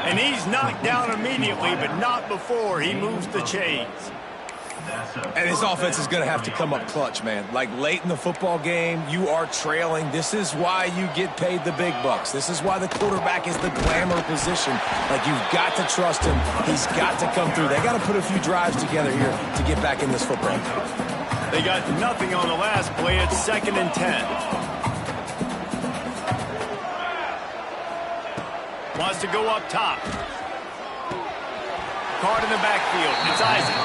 Speaker 1: And he's knocked down immediately, but not before he moves the chains.
Speaker 3: And his offense is going to have to come up clutch, man. Like late in the football game, you are trailing. This is why you get paid the big bucks. This is why the quarterback is the glamour position. Like, you've got to trust him. He's got to come through. They got to put a few drives together here to get back in this football.
Speaker 1: They got nothing on the last play. It's 2nd and 10. Wants to go up top. Card in the backfield. It's Isaac.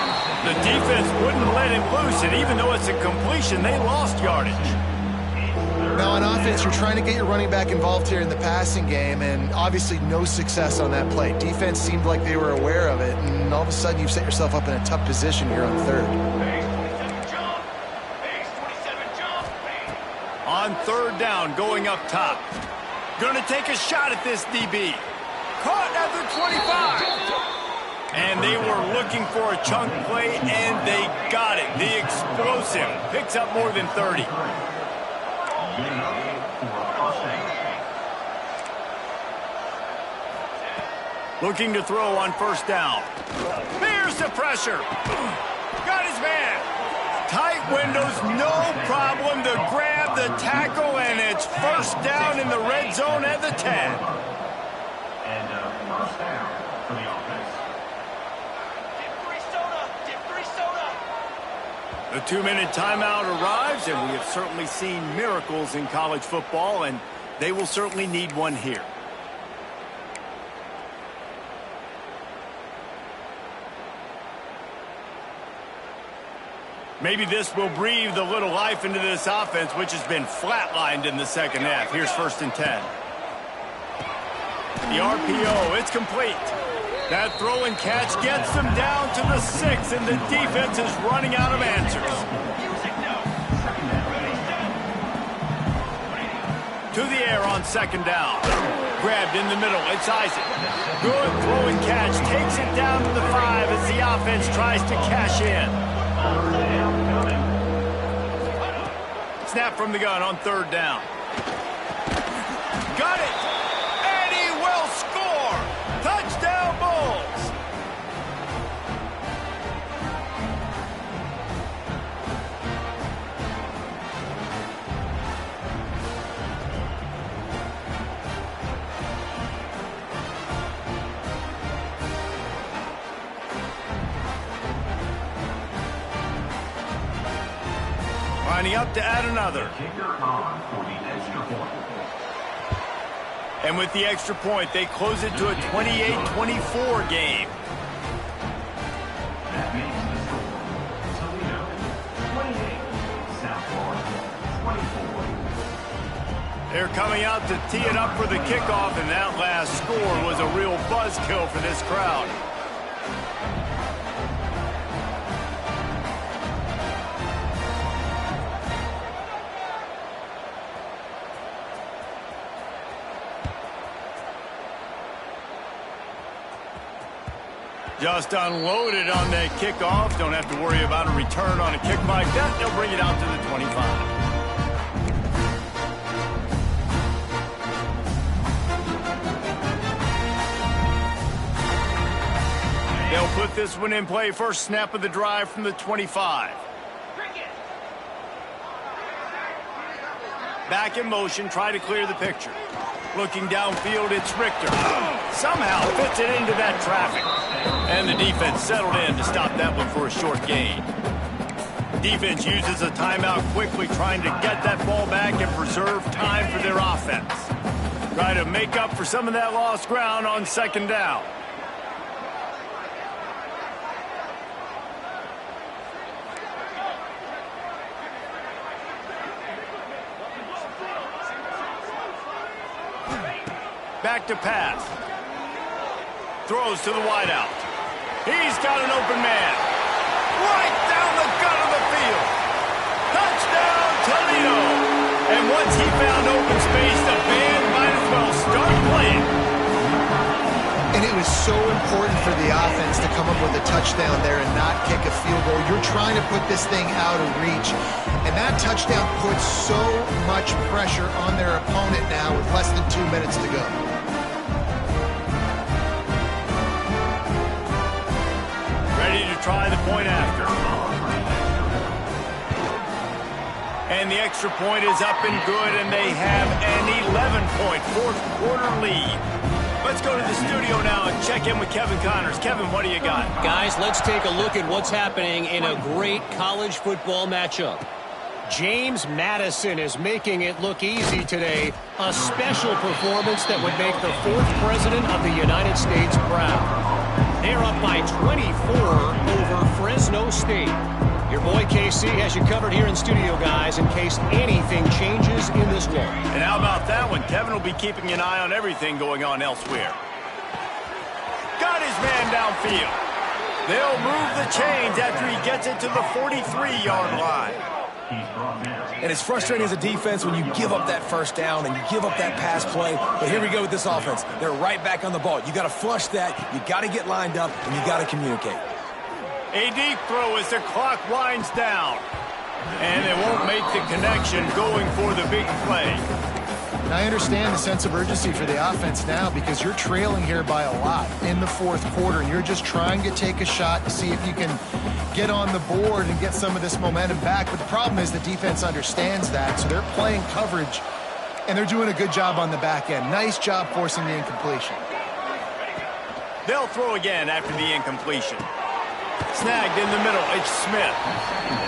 Speaker 1: The defense wouldn't let him loose, and even though it's a completion, they lost yardage.
Speaker 4: Now on offense, you're trying to get your running back involved here in the passing game, and obviously no success on that play. Defense seemed like they were aware of it, and all of a sudden you've set yourself up in a tough position here on 3rd.
Speaker 1: On 3rd down, going up top. Going to take a shot at this DB. Caught at the 25. And they were looking for a chunk play, and they got it. The explosive picks up more than 30. Looking to throw on 1st down. There's the pressure. Got his man. Tight windows, no problem to grab the tackle, and it's 1st down in the red zone at the 10.
Speaker 5: And 1st down for the offense.
Speaker 1: The 2-minute timeout arrives, and we have certainly seen miracles in college football, and they will certainly need one here. Maybe this will breathe a little life into this offense, which has been flatlined in the 2nd half. Here's 1st and 10. The RPO, it's complete. That throw and catch gets them down to the 6, and the defense is running out of answers. To the air on 2nd down. Grabbed in the middle, it's Isaac. Good throw and catch, takes it down to the 5 as the offense tries to cash in. Snap from the gun on 3rd down. Got it! And he will score! Touchdown, Bulls! Lining up to add another. And with the extra point, they close it to a 28-24 game.
Speaker 5: That makes the score Toledo 28, South Florida 24.
Speaker 1: They're coming out to tee it up for the kickoff, and that last score was a real buzzkill for this crowd. Just unloaded on that kickoff. Don't have to worry about a return on a kick like that. They'll bring it out to the 25. They'll put this one in play. First snap of the drive from the 25. Back in motion, try to clear the picture. Looking downfield, it's Richter. Somehow fits it into that traffic. And the defense settled in to stop that one for a short gain. Defense uses a timeout quickly, trying to get that ball back and preserve time for their offense. Try to make up for some of that lost ground on 2nd down. Back to pass. throws to the wideout. He's got an open man. Right down the gut of the field. Touchdown, Toledo. And once he found open space, the band might as well start playing.
Speaker 4: And it was so important for the offense to come up with a touchdown there and not kick a field goal. You're trying to put this thing out of reach. And that touchdown puts so much pressure on their opponent now with less than 2 minutes to go.
Speaker 1: Ready to try the point after. And the extra point is up and good, and they have an 11-point fourth-quarter lead. Let's go to the studio now and check in with Kevin Connors. Kevin, what do you got?
Speaker 6: Guys, let's take a look at what's happening in a great college football matchup. James Madison is making it look easy today. A special performance that would make the 4th president of the United States proud. They're up by 24 over Fresno State. Your boy KC has you covered here in studio, guys, in case anything changes in this one.
Speaker 1: And how about that one? Kevin will be keeping an eye on everything going on elsewhere. Got his man downfield. They'll move the chains after he gets it to the 43-yard line.
Speaker 3: And it's frustrating as a defense when you give up that first down and you give up that pass play. But here we go with this offense. They're right back on the ball. You got to flush that. You got to get lined up, and you got to communicate.
Speaker 1: A deep throw as the clock winds down. And they won't make the connection going for the big play.
Speaker 4: And I understand the sense of urgency for the offense now because you're trailing here by a lot in the 4th quarter, and you're just trying to take a shot to see if you can get on the board and get some of this momentum back. But the problem is the defense understands that, so they're playing coverage, and they're doing a good job on the back end. Nice job forcing the incompletion.
Speaker 1: They'll throw again after the incompletion. Snagged in the middle, it's Smith.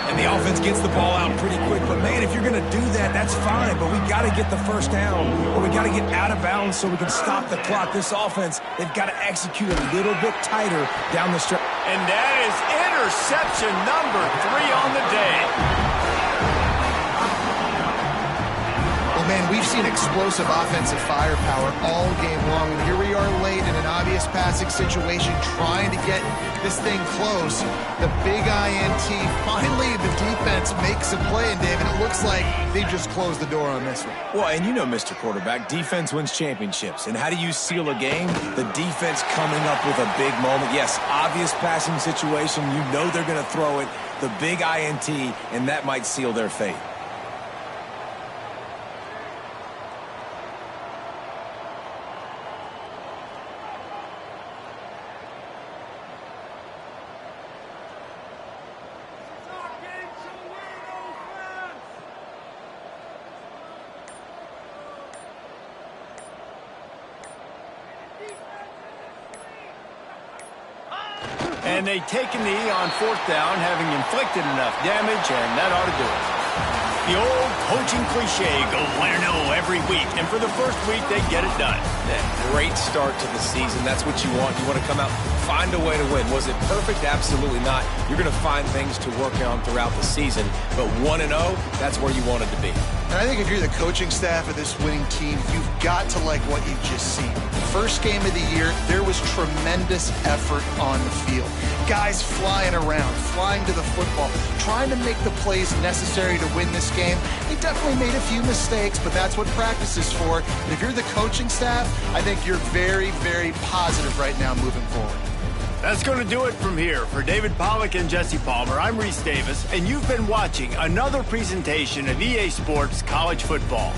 Speaker 3: And the offense gets the ball out pretty quick. But, man, if you're going to do that, that's fine. But we got to get the first down, or we got to get out of bounds so we can stop the clock. This offense, they've got to execute a little bit tighter down the stretch.
Speaker 1: And that is interception number 3 on the day.
Speaker 4: Well, man, we've seen explosive offensive firepower all game long, and here we are late in an obvious passing situation trying to get this thing close. The big INT, finally the defense makes a play, and David, it looks like they just closed the door on this one.
Speaker 3: Well, and you know, Mr. Quarterback, defense wins championships. And how do you seal a game? The defense coming up with a big moment. Yes, obvious passing situation. You know they're going to throw it. The big INT, and that might seal their fate.
Speaker 1: And they take a knee on 4th down, having inflicted enough damage, and that ought to do it. The old coaching cliche, go win or no every week. And for the first week, they get it done.
Speaker 3: That great start to the season. That's what you want. You want to come out, find a way to win. Was it perfect? Absolutely not. You're going to find things to work on throughout the season. But 1-0, that's where you wanted to be.
Speaker 4: And I think if you're the coaching staff of this winning team, you've got to like what you've just seen. First game of the year, there was tremendous effort on the field. Guys flying around, flying to the football, trying to make the plays necessary to win this game. They definitely made a few mistakes, but that's what practice is for. And if you're the coaching staff, I think you're very, very positive right now moving forward.
Speaker 1: That's going to do it from here. For David Pollack and Jesse Palmer, I'm Reese Davis, and you've been watching another presentation of EA Sports College Football.